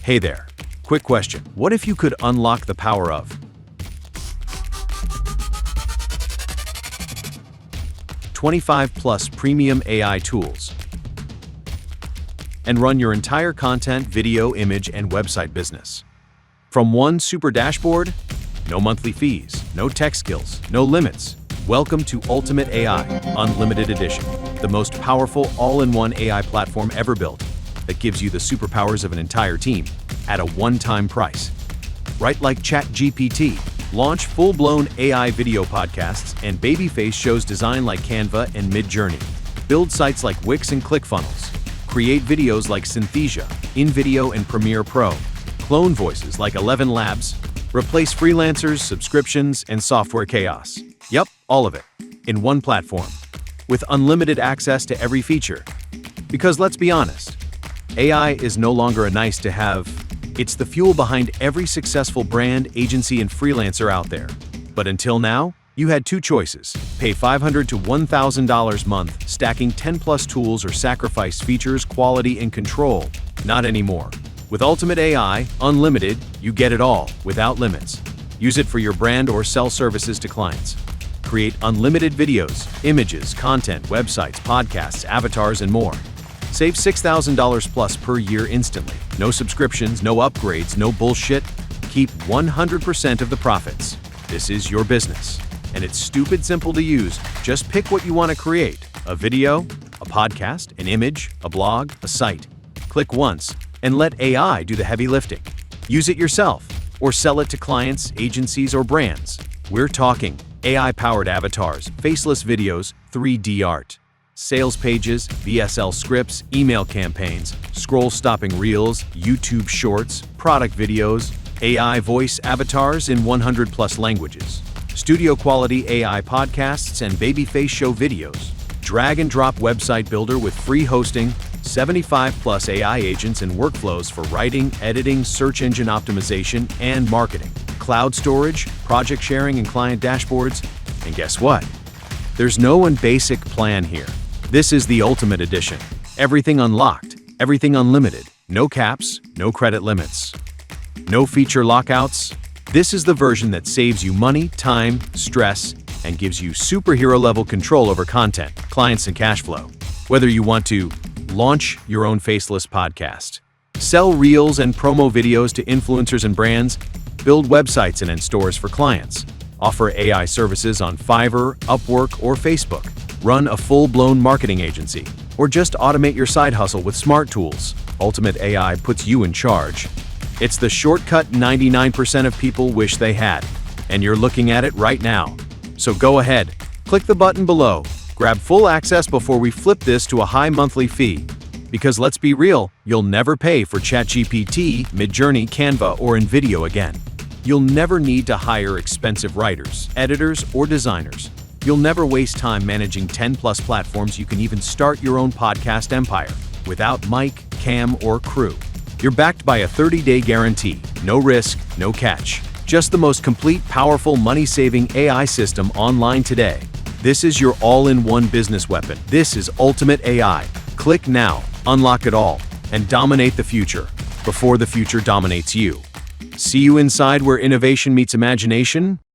Hey there. Quick question. What if you could unlock the power of 25 plus premium AI tools and run your entire content, video, image, and website business from one super dashboard? No monthly fees, no tech skills, no limits. Welcome to Ultimate AI Unlimited Edition, the most powerful all-in-one AI platform ever built that gives you the superpowers of an entire team at a one-time price. Right like ChatGPT, launch full-blown AI video podcasts and babyface shows designed like Canva and Midjourney. Build sites like Wix and ClickFunnels. Create videos like Synthesia, InVideo and Premiere Pro. Clone voices like 11 Labs. Replace freelancers, subscriptions, and software chaos. Yep, all of it, in one platform, with unlimited access to every feature. Because let's be honest, AI is no longer a nice-to-have. It's the fuel behind every successful brand, agency, and freelancer out there. But until now, you had two choices: pay $500 to $1,000 a month, stacking 10-plus tools, or sacrifice features, quality, and control. Not anymore. With Ultimate AI Unlimited, you get it all, without limits. Use it for your brand or sell services to clients. Create unlimited videos, images, content, websites, podcasts, avatars, and more. Save $6,000 plus per year instantly. No subscriptions, no upgrades, no bullshit. Keep 100% of the profits. This is your business. And it's stupid simple to use. Just pick what you want to create: a video, a podcast, an image, a blog, a site. Click once and let AI do the heavy lifting. Use it yourself or sell it to clients, agencies, or brands. We're talking AI-powered avatars, faceless videos, 3D art, sales pages, VSL scripts, email campaigns, scroll-stopping reels, YouTube shorts, product videos, AI voice avatars in 100-plus languages, studio-quality AI podcasts and babyface show videos, drag-and-drop website builder with free hosting, 75-plus AI agents and workflows for writing, editing, search engine optimization, and marketing, cloud storage, project sharing, and client dashboards. And guess what? There's no one basic plan here. This is the Ultimate Edition. Everything unlocked, everything unlimited, no caps, no credit limits, no feature lockouts. This is the version that saves you money, time, stress, and gives you superhero-level control over content, clients, and cash flow. Whether you want to launch your own faceless podcast, sell reels and promo videos to influencers and brands, build websites and stores for clients, offer AI services on Fiverr, Upwork, or Facebook, run a full-blown marketing agency, or just automate your side hustle with smart tools, Ultimate AI puts you in charge. It's the shortcut 99% of people wish they had, and you're looking at it right now. So go ahead, click the button below, grab full access before we flip this to a high monthly fee. Because let's be real, you'll never pay for ChatGPT, Midjourney, Canva, or InVideo again. You'll never need to hire expensive writers, editors, or designers. You'll never waste time managing 10-plus platforms. You can even start your own podcast empire without mic, cam, or crew. You're backed by a 30-day guarantee. No risk, no catch. Just the most complete, powerful, money-saving AI system online today. This is your all-in-one business weapon. This is Ultimate AI. Click now, unlock it all, and dominate the future before the future dominates you. See you inside where innovation meets imagination.